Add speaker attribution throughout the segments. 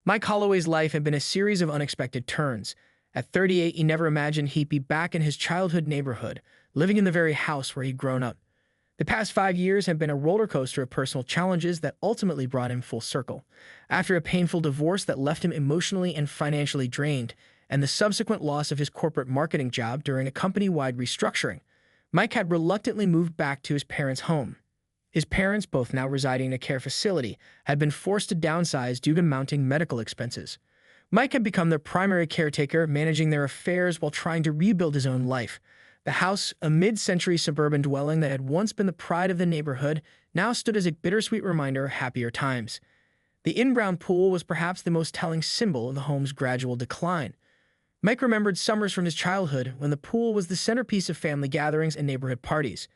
Speaker 1: Mike Holloway's life had been a series of unexpected turns. At 38, he never imagined he'd be back in his childhood neighborhood, living in the very house where he'd grown up. The past 5 years had been a roller coaster of personal challenges that ultimately brought him full circle. After a painful divorce that left him emotionally and financially drained, and the subsequent loss of his corporate marketing job during a company-wide restructuring, Mike had reluctantly moved back to his parents' home. His parents, both now residing in a care facility, had been forced to downsize due to mounting medical expenses. Mike had become their primary caretaker, managing their affairs while trying to rebuild his own life. The house, a mid-century suburban dwelling that had once been the pride of the neighborhood, now stood as a bittersweet reminder of happier times. The in-ground pool was perhaps the most telling symbol of the home's gradual decline. Mike remembered summers from his childhood when the pool was the centerpiece of family gatherings and neighborhood parties.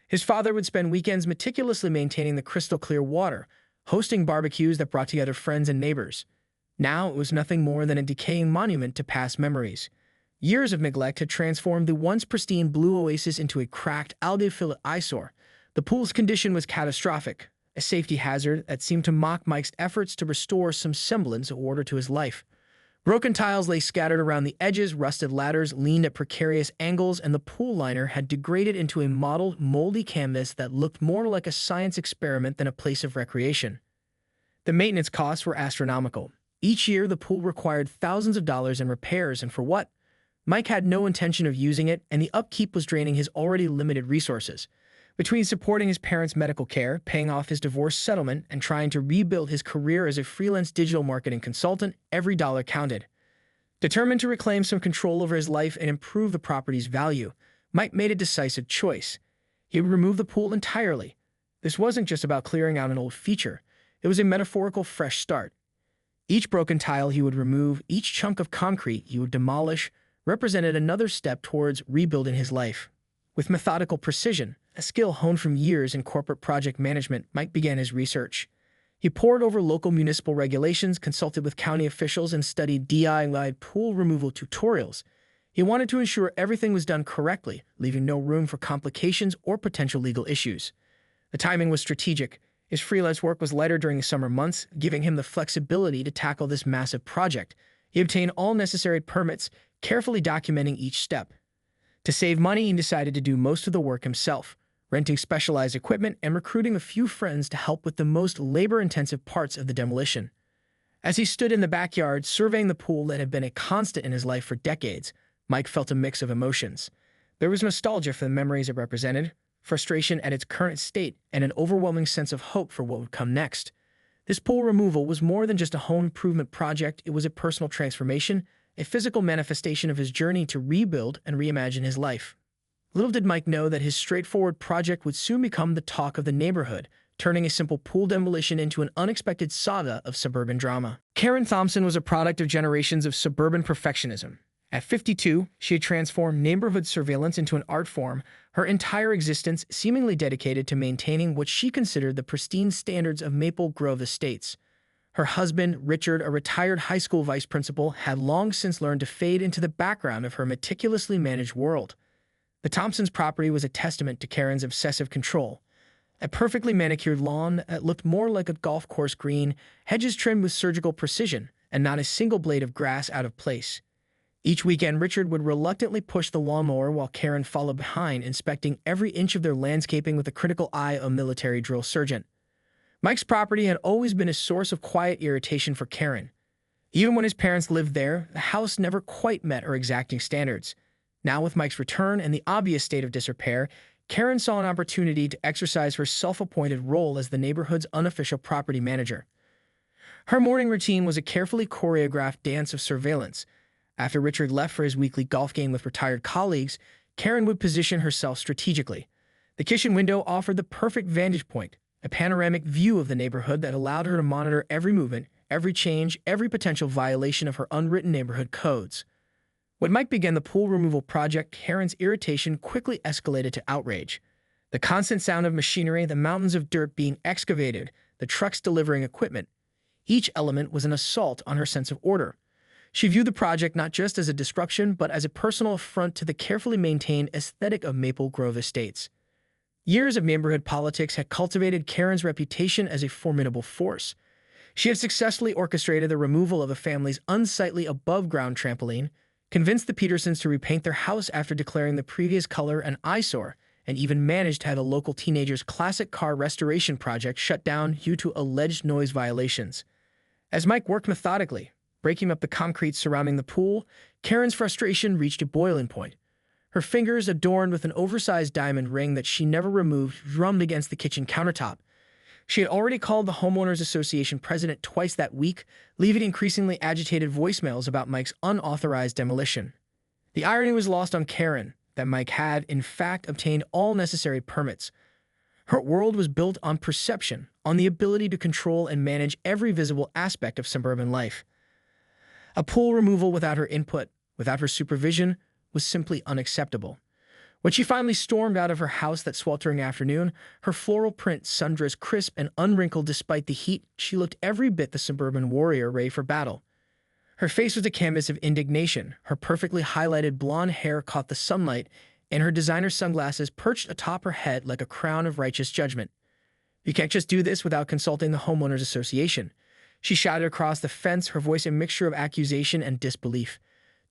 Speaker 1: His father would spend weekends meticulously maintaining the crystal-clear water, hosting barbecues that brought together friends and neighbors. Now it was nothing more than a decaying monument to past memories. Years of neglect had transformed the once pristine blue oasis into a cracked, algae-filled eyesore. The pool's condition was catastrophic, a safety hazard that seemed to mock Mike's efforts to restore some semblance of order to his life. Broken tiles lay scattered around the edges, rusted ladders leaned at precarious angles, and the pool liner had degraded into a mottled, moldy canvas that looked more like a science experiment than a place of recreation. The maintenance costs were astronomical. Each year, the pool required thousands of dollars in repairs, and for what? Mike had no intention of using it, and the upkeep was draining his already limited resources. Between supporting his parents' medical care, paying off his divorce settlement, and trying to rebuild his career as a freelance digital marketing consultant, every dollar counted. Determined to reclaim some control over his life and improve the property's value, Mike made a decisive choice. He would remove the pool entirely. This wasn't just about clearing out an old feature. It was a metaphorical fresh start. Each broken tile he would remove, each chunk of concrete he would demolish, represented another step towards rebuilding his life. With methodical precision, a skill honed from years in corporate project management, Mike began his research. He pored over local municipal regulations, consulted with county officials, and studied DIY pool removal tutorials. He wanted to ensure everything was done correctly, leaving no room for complications or potential legal issues. The timing was strategic. His freelance work was lighter during the summer months, giving him the flexibility to tackle this massive project. He obtained all necessary permits, carefully documenting each step. To save money, he decided to do most of the work himself, renting specialized equipment and recruiting a few friends to help with the most labor-intensive parts of the demolition. As he stood in the backyard, surveying the pool that had been a constant in his life for decades, Mike felt a mix of emotions. There was nostalgia for the memories it represented, frustration at its current state, and an overwhelming sense of hope for what would come next. This pool removal was more than just a home improvement project. It was a personal transformation, a physical manifestation of his journey to rebuild and reimagine his life. Little did Mike know that his straightforward project would soon become the talk of the neighborhood, turning a simple pool demolition into an unexpected saga of suburban drama. Karen Thompson was a product of generations of suburban perfectionism. At 52, she had transformed neighborhood surveillance into an art form, her entire existence seemingly dedicated to maintaining what she considered the pristine standards of Maple Grove Estates. Her husband, Richard, a retired high school vice principal, had long since learned to fade into the background of her meticulously managed world. The Thompsons' property was a testament to Karen's obsessive control. A perfectly manicured lawn that looked more like a golf course green, hedges trimmed with surgical precision, and not a single blade of grass out of place. Each weekend, Richard would reluctantly push the lawnmower while Karen followed behind, inspecting every inch of their landscaping with the critical eye of a military drill sergeant. Mike's property had always been a source of quiet irritation for Karen. Even when his parents lived there, the house never quite met her exacting standards. Now, with Mike's return and the obvious state of disrepair, Karen saw an opportunity to exercise her self-appointed role as the neighborhood's unofficial property manager. Her morning routine was a carefully choreographed dance of surveillance. After Richard left for his weekly golf game with retired colleagues, Karen would position herself strategically. The kitchen window offered the perfect vantage point, a panoramic view of the neighborhood that allowed her to monitor every movement, every change, every potential violation of her unwritten neighborhood codes. When Mike began the pool removal project, Karen's irritation quickly escalated to outrage. The constant sound of machinery, the mountains of dirt being excavated, the trucks delivering equipment, each element was an assault on her sense of order. She viewed the project not just as a disruption, but as a personal affront to the carefully maintained aesthetic of Maple Grove Estates. Years of neighborhood politics had cultivated Karen's reputation as a formidable force. She had successfully orchestrated the removal of a family's unsightly above-ground trampoline, convinced the Petersons to repaint their house after declaring the previous color an eyesore, and even managed to have a local teenager's classic car restoration project shut down due to alleged noise violations. As Mike worked methodically, breaking up the concrete surrounding the pool, Karen's frustration reached a boiling point. Her fingers, adorned with an oversized diamond ring that she never removed, drummed against the kitchen countertop. She had already called the Homeowners Association president twice that week, leaving increasingly agitated voicemails about Mike's unauthorized demolition. The irony was lost on Karen that Mike had, in fact, obtained all necessary permits. Her world was built on perception, on the ability to control and manage every visible aspect of suburban life. A pool removal without her input, without her supervision, was simply unacceptable. When she finally stormed out of her house that sweltering afternoon, her floral print sundress crisp and unwrinkled despite the heat, she looked every bit the suburban warrior ready for battle. Her face was a canvas of indignation, her perfectly highlighted blonde hair caught the sunlight, and her designer sunglasses perched atop her head like a crown of righteous judgment. "You can't just do this without consulting the Homeowners Association," she shouted across the fence, her voice a mixture of accusation and disbelief.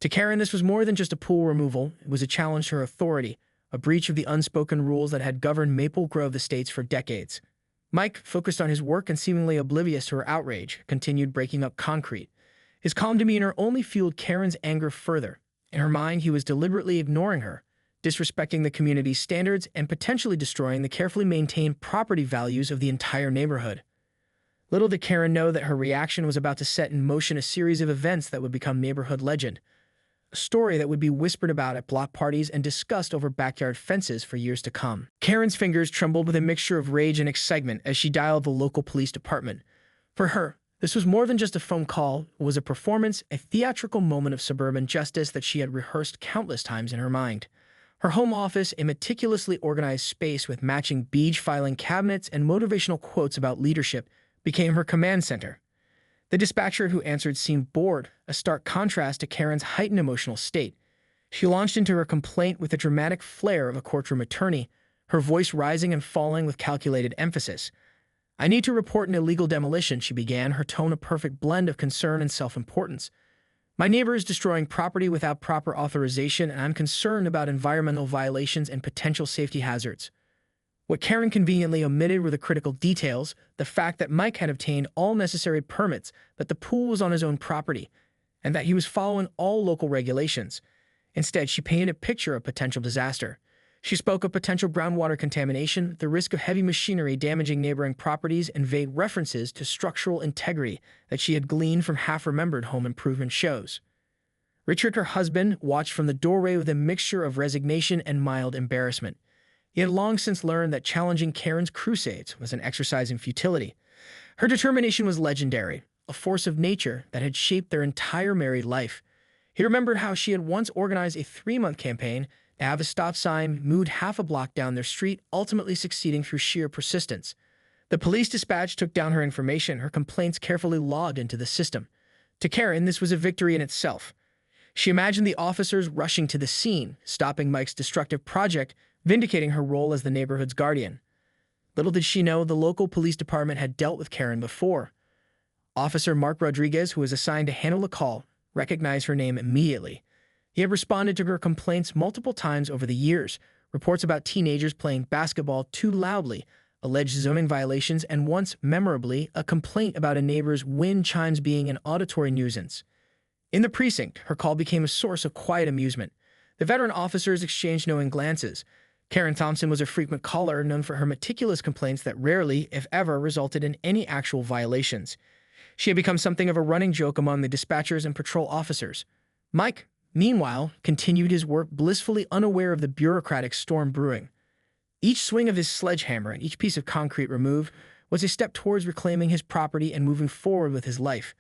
Speaker 1: To Karen, this was more than just a pool removal. It was a challenge to her authority, a breach of the unspoken rules that had governed Maple Grove Estates for decades. Mike, focused on his work and seemingly oblivious to her outrage, continued breaking up concrete. His calm demeanor only fueled Karen's anger further. In her mind, he was deliberately ignoring her, disrespecting the community's standards and potentially destroying the carefully maintained property values of the entire neighborhood. Little did Karen know that her reaction was about to set in motion a series of events that would become neighborhood legend. A story that would be whispered about at block parties and discussed over backyard fences for years to come. Karen's fingers trembled with a mixture of rage and excitement as she dialed the local police department. For her, this was more than just a phone call. It was a performance, a theatrical moment of suburban justice that she had rehearsed countless times in her mind. Her home office, a meticulously organized space with matching beige filing cabinets and motivational quotes about leadership, became her command center. The dispatcher who answered seemed bored, a stark contrast to Karen's heightened emotional state. She launched into her complaint with the dramatic flair of a courtroom attorney, her voice rising and falling with calculated emphasis. "I need to report an illegal demolition," she began, her tone a perfect blend of concern and self-importance. "My neighbor is destroying property without proper authorization, and I'm concerned about environmental violations and potential safety hazards." What Karen conveniently omitted were the critical details, the fact that Mike had obtained all necessary permits, that the pool was on his own property, and that he was following all local regulations. Instead, she painted a picture of potential disaster. She spoke of potential groundwater contamination, the risk of heavy machinery damaging neighboring properties, and vague references to structural integrity that she had gleaned from half-remembered home improvement shows. Richard, her husband, watched from the doorway with a mixture of resignation and mild embarrassment. He had long since learned that challenging Karen's crusades was an exercise in futility. Her determination was legendary, a force of nature that had shaped their entire married life. He remembered how she had once organized a 3-month campaign to have a stop sign moved half a block down their street, ultimately succeeding through sheer persistence. The police dispatch took down her information, her complaints carefully logged into the system. To Karen, this was a victory in itself. She imagined the officers rushing to the scene, stopping Mike's destructive project, vindicating her role as the neighborhood's guardian. Little did she know the local police department had dealt with Karen before. Officer Mark Rodriguez, who was assigned to handle the call, recognized her name immediately. He had responded to her complaints multiple times over the years, reports about teenagers playing basketball too loudly, alleged zoning violations, and once, memorably, a complaint about a neighbor's wind chimes being an auditory nuisance. In the precinct, her call became a source of quiet amusement. The veteran officers exchanged knowing glances. Karen Thompson was a frequent caller, known for her meticulous complaints that rarely, if ever, resulted in any actual violations. She had become something of a running joke among the dispatchers and patrol officers. Mike, meanwhile, continued his work blissfully unaware of the bureaucratic storm brewing. Each swing of his sledgehammer and each piece of concrete removed was a step towards reclaiming his property and moving forward with his life.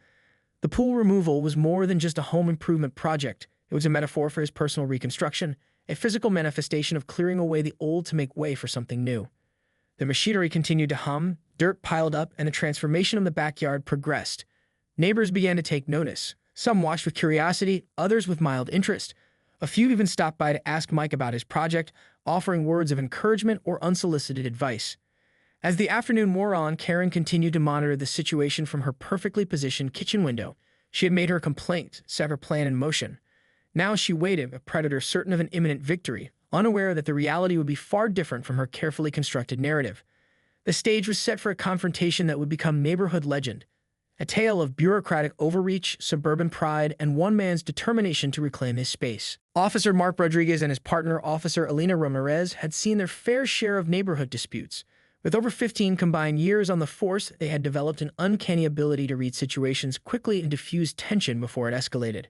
Speaker 1: The pool removal was more than just a home improvement project. It was a metaphor for his personal reconstruction, a physical manifestation of clearing away the old to make way for something new. The machinery continued to hum, dirt piled up, and the transformation of the backyard progressed. Neighbors began to take notice. Some watched with curiosity, others with mild interest. A few even stopped by to ask Mike about his project, offering words of encouragement or unsolicited advice. As the afternoon wore on, Karen continued to monitor the situation from her perfectly positioned kitchen window. She had made her complaint, set her plan in motion. Now she waited, a predator certain of an imminent victory, unaware that the reality would be far different from her carefully constructed narrative. The stage was set for a confrontation that would become neighborhood legend, a tale of bureaucratic overreach, suburban pride, and one man's determination to reclaim his space. Officer Mark Rodriguez and his partner, Officer Elena Ramirez, had seen their fair share of neighborhood disputes. With over 15 combined years on the force, they had developed an uncanny ability to read situations quickly and diffuse tension before it escalated.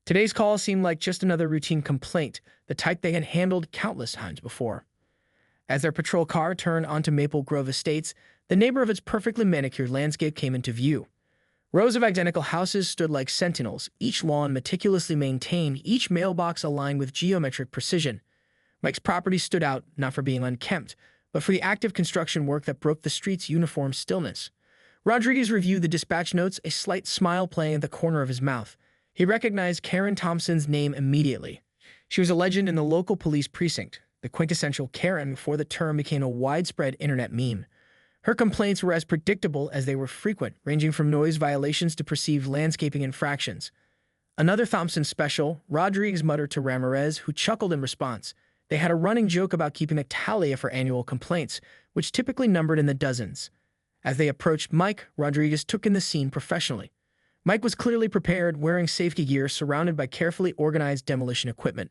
Speaker 1: Today's call seemed like just another routine complaint, the type they had handled countless times before. As their patrol car turned onto Maple Grove Estates, the neighborhood's perfectly manicured landscape came into view. Rows of identical houses stood like sentinels, each lawn meticulously maintained, each mailbox aligned with geometric precision. Mike's property stood out, not for being unkempt, but for the active construction work that broke the street's uniform stillness. Rodriguez reviewed the dispatch notes, a slight smile playing at the corner of his mouth. He recognized Karen Thompson's name immediately. She was a legend in the local police precinct, the quintessential Karen before the term became a widespread internet meme. Her complaints were as predictable as they were frequent, ranging from noise violations to perceived landscaping infractions. Another Thompson special, Rodriguez muttered to Ramirez, who chuckled in response. They had a running joke about keeping a tally of her annual complaints, which typically numbered in the dozens. As they approached Mike, Rodriguez took in the scene professionally. Mike was clearly prepared, wearing safety gear, surrounded by carefully organized demolition equipment.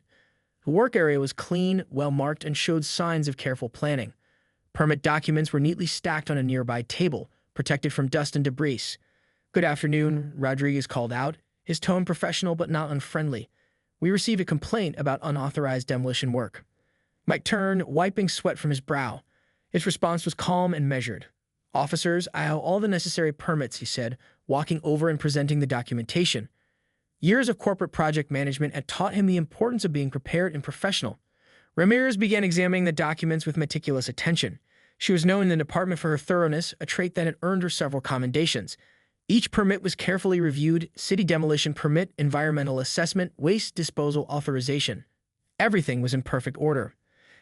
Speaker 1: The work area was clean, well-marked, and showed signs of careful planning. Permit documents were neatly stacked on a nearby table, protected from dust and debris. "Good afternoon," Rodriguez called out, his tone professional but not unfriendly. "We received a complaint about unauthorized demolition work." Mike turned, wiping sweat from his brow. His response was calm and measured. "Officers, I have all the necessary permits," he said, walking over and presenting the documentation. Years of corporate project management had taught him the importance of being prepared and professional. Ramirez began examining the documents with meticulous attention. She was known in the department for her thoroughness, a trait that had earned her several commendations. Each permit was carefully reviewed: city demolition permit, environmental assessment, waste disposal authorization. Everything was in perfect order.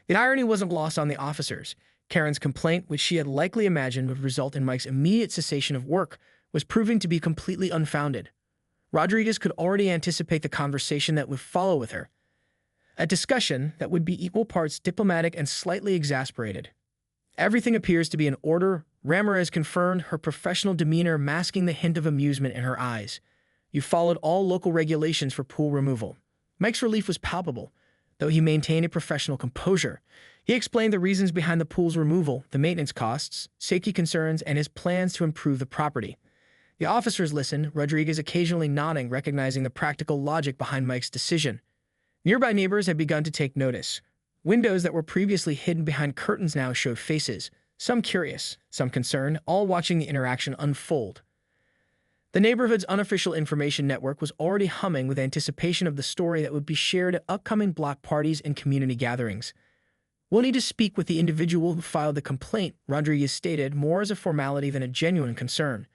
Speaker 1: The irony wasn't lost on the officers. Karen's complaint, which she had likely imagined would result in Mike's immediate cessation of work, was proving to be completely unfounded. Rodriguez could already anticipate the conversation that would follow with her, a discussion that would be equal parts diplomatic and slightly exasperated. "Everything appears to be in order," Ramirez confirmed, her professional demeanor masking the hint of amusement in her eyes. "You followed all local regulations for pool removal." Mike's relief was palpable, though he maintained a professional composure. He explained the reasons behind the pool's removal, the maintenance costs, safety concerns, and his plans to improve the property. The officers listened, Rodriguez occasionally nodding, recognizing the practical logic behind Mike's decision. Nearby neighbors had begun to take notice. Windows that were previously hidden behind curtains now showed faces, some curious, some concerned, all watching the interaction unfold. The neighborhood's unofficial information network was already humming with anticipation of the story that would be shared at upcoming block parties and community gatherings. "We'll need to speak with the individual who filed the complaint," Rodriguez stated, more as a formality than a genuine concern.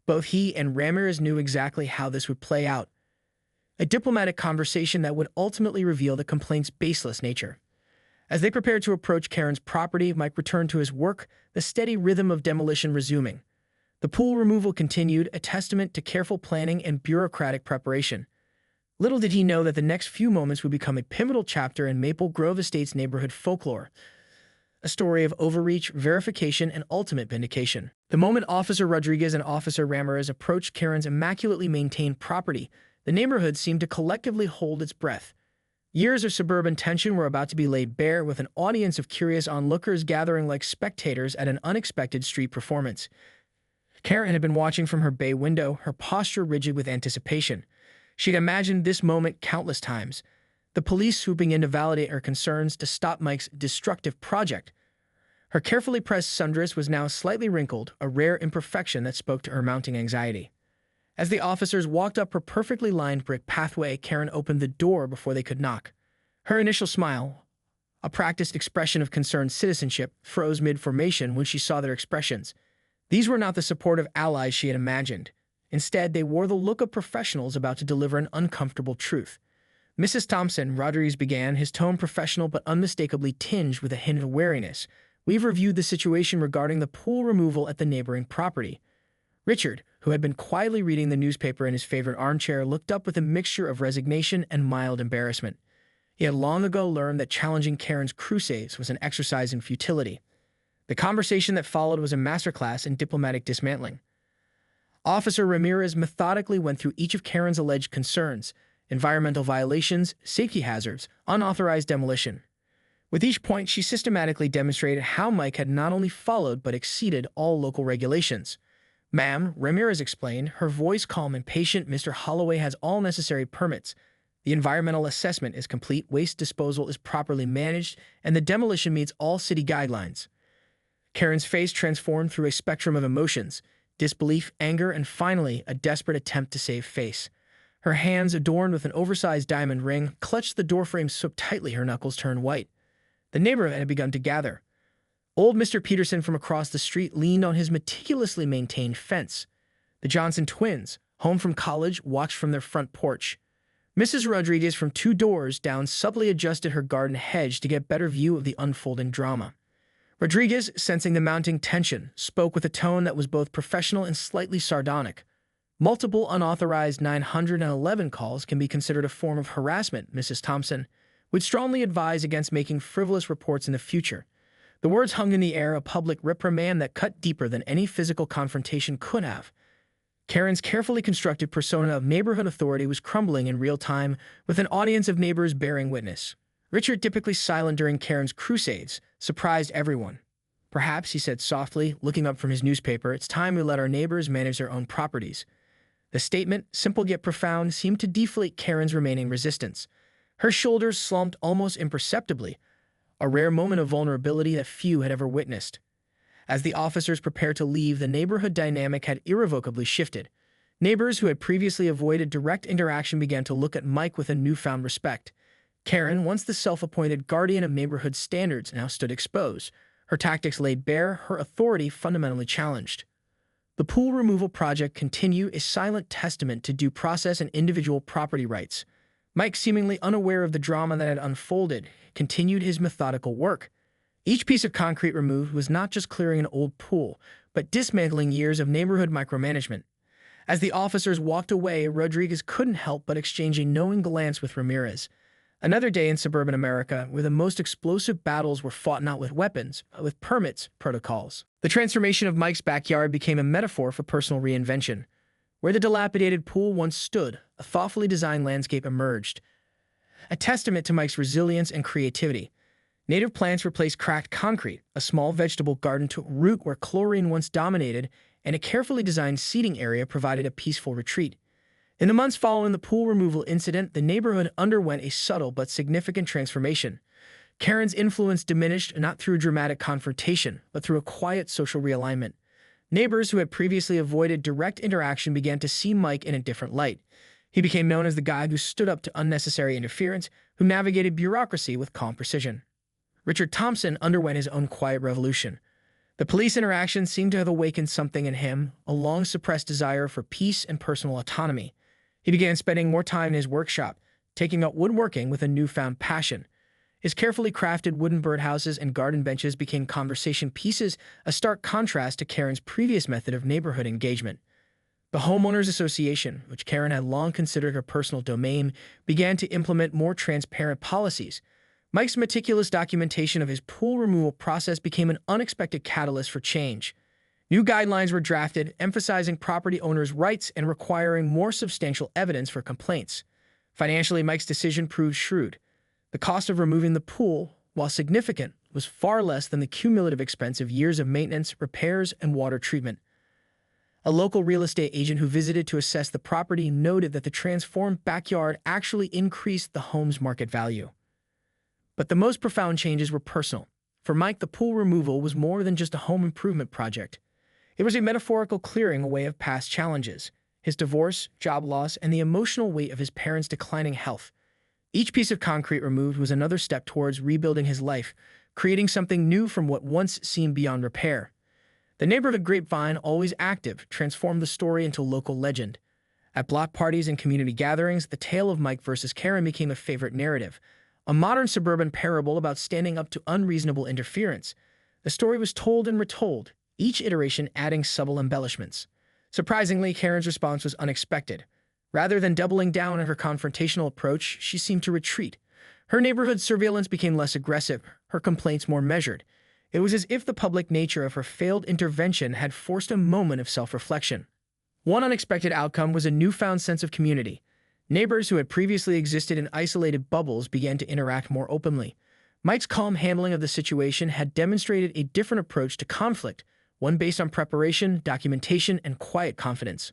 Speaker 1: Both he and Ramirez knew exactly how this would play out. A diplomatic conversation that would ultimately reveal the complaint's baseless nature. As they prepared to approach Karen's property, Mike returned to his work, the steady rhythm of demolition resuming. The pool removal continued, a testament to careful planning and bureaucratic preparation. Little did he know that the next few moments would become a pivotal chapter in Maple Grove Estate's neighborhood folklore, a story of overreach, verification, and ultimate vindication. The moment Officer Rodriguez and Officer Ramirez approached Karen's immaculately maintained property, the neighborhood seemed to collectively hold its breath. Years of suburban tension were about to be laid bare, with an audience of curious onlookers gathering like spectators at an unexpected street performance. Karen had been watching from her bay window, her posture rigid with anticipation. She'd imagined this moment countless times, the police swooping in to validate her concerns, to stop Mike's destructive project. Her carefully pressed sundress was now slightly wrinkled, a rare imperfection that spoke to her mounting anxiety. As the officers walked up her perfectly lined brick pathway, Karen opened the door before they could knock. Her initial smile, a practiced expression of concerned citizenship, froze mid-formation when she saw their expressions. These were not the supportive allies she had imagined. Instead, they wore the look of professionals about to deliver an uncomfortable truth. "Mrs. Thompson," Rodriguez began, his tone professional but unmistakably tinged with a hint of wariness, we've reviewed the situation regarding the pool removal at the neighboring property. Richard, who had been quietly reading the newspaper in his favorite armchair, looked up with a mixture of resignation and mild embarrassment. He had long ago learned that challenging Karen's crusades was an exercise in futility. The conversation that followed was a masterclass in diplomatic dismantling. Officer Ramirez methodically went through each of Karen's alleged concerns: environmental violations, safety hazards, unauthorized demolition. With each point, she systematically demonstrated how Mike had not only followed but exceeded all local regulations. "Ma'am," Ramirez explained, her voice calm and patient, "Mr. Holloway has all necessary permits. The environmental assessment is complete, waste disposal is properly managed, and the demolition meets all city guidelines." Karen's face transformed through a spectrum of emotions: disbelief, anger, and finally, a desperate attempt to save face. Her hands, adorned with an oversized diamond ring, clutched the doorframe so tightly her knuckles turned white. The neighborhood had begun to gather. Old Mr. Peterson from across the street leaned on his meticulously maintained fence. The Johnson twins, home from college, watched from their front porch. Mrs. Rodriguez from 2 doors down subtly adjusted her garden hedge to get better view of the unfolding drama. Rodriguez, sensing the mounting tension, spoke with a tone that was both professional and slightly sardonic. "Multiple unauthorized 911 calls can be considered a form of harassment, Mrs. Thompson. Would strongly advise against making frivolous reports in the future." The words hung in the air, a public reprimand that cut deeper than any physical confrontation could have. Karen's carefully constructed persona of neighborhood authority was crumbling in real time, with an audience of neighbors bearing witness. Richard, typically silent during Karen's crusades, surprised everyone. "Perhaps," he said softly, looking up from his newspaper, "it's time we let our neighbors manage their own properties." The statement, simple yet profound, seemed to deflate Karen's remaining resistance. Her shoulders slumped almost imperceptibly, a rare moment of vulnerability that few had ever witnessed. As the officers prepared to leave, the neighborhood dynamic had irrevocably shifted. Neighbors who had previously avoided direct interaction began to look at Mike with a newfound respect. Karen, once the self-appointed guardian of neighborhood standards, now stood exposed. Her tactics laid bare, her authority fundamentally challenged. The pool removal project continued, a silent testament to due process and individual property rights. Mike, seemingly unaware of the drama that had unfolded, continued his methodical work. Each piece of concrete removed was not just clearing an old pool, but dismantling years of neighborhood micromanagement. As the officers walked away, Rodriguez couldn't help but exchange a knowing glance with Ramirez. Another day in suburban America, where the most explosive battles were fought not with weapons, but with permits, protocols. The transformation of Mike's backyard became a metaphor for personal reinvention. Where the dilapidated pool once stood, a thoughtfully designed landscape emerged, a testament to Mike's resilience and creativity. Native plants replaced cracked concrete, a small vegetable garden took root where chlorine once dominated, and a carefully designed seating area provided a peaceful retreat. In the months following the pool removal incident, the neighborhood underwent a subtle but significant transformation. Karen's influence diminished not through dramatic confrontation, but through a quiet social realignment. Neighbors who had previously avoided direct interaction began to see Mike in a different light. He became known as the guy who stood up to unnecessary interference, who navigated bureaucracy with calm precision. Richard Thompson underwent his own quiet revolution. The police interaction seemed to have awakened something in him, a long-suppressed desire for peace and personal autonomy. He began spending more time in his workshop, taking up woodworking with a newfound passion. His carefully crafted wooden birdhouses and garden benches became conversation pieces, a stark contrast to Karen's previous method of neighborhood engagement. The Homeowners Association, which Karen had long considered her personal domain, began to implement more transparent policies. Mike's meticulous documentation of his pool removal process became an unexpected catalyst for change. New guidelines were drafted, emphasizing property owners' rights and requiring more substantial evidence for complaints. Financially, Mike's decision proved shrewd. The cost of removing the pool, while significant, was far less than the cumulative expense of years of maintenance, repairs, and water treatment. A local real estate agent who visited to assess the property noted that the transformed backyard actually increased the home's market value. But the most profound changes were personal. For Mike, the pool removal was more than just a home improvement project. It was a metaphorical clearing away of past challenges, his divorce, job loss, and the emotional weight of his parents' declining health. Each piece of concrete removed was another step towards rebuilding his life, creating something new from what once seemed beyond repair. The neighborhood grapevine, always active, transformed the story into local legend. At block parties and community gatherings, the tale of Mike versus Karen became a favorite narrative, a modern suburban parable about standing up to unreasonable interference. The story was told and retold, each iteration adding subtle embellishments. Surprisingly, Karen's response was unexpected. Rather than doubling down on her confrontational approach, she seemed to retreat. Her neighborhood surveillance became less aggressive, her complaints more measured. It was as if the public nature of her failed intervention had forced a moment of self-reflection. One unexpected outcome was a newfound sense of community. Neighbors who had previously existed in isolated bubbles began to interact more openly. Mike's calm handling of the situation had demonstrated a different approach to conflict, one based on preparation, documentation, and quiet confidence.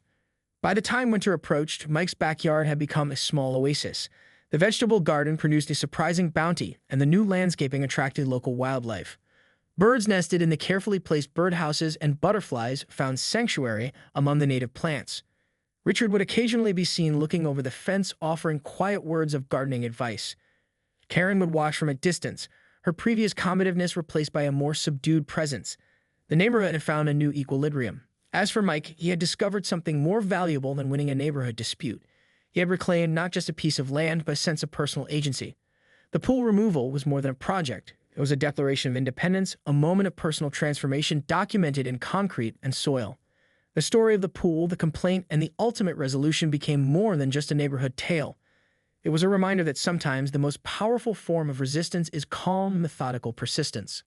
Speaker 1: By the time winter approached, Mike's backyard had become a small oasis. The vegetable garden produced a surprising bounty, and the new landscaping attracted local wildlife. Birds nested in the carefully placed birdhouses, and butterflies found sanctuary among the native plants. Richard would occasionally be seen looking over the fence, offering quiet words of gardening advice. Karen would watch from a distance, her previous combativeness replaced by a more subdued presence. The neighborhood had found a new equilibrium. As for Mike, he had discovered something more valuable than winning a neighborhood dispute. He had reclaimed not just a piece of land, but a sense of personal agency. The pool removal was more than a project. It was a declaration of independence, a moment of personal transformation documented in concrete and soil. The story of the pool, the complaint, and the ultimate resolution became more than just a neighborhood tale. It was a reminder that sometimes the most powerful form of resistance is calm, methodical persistence.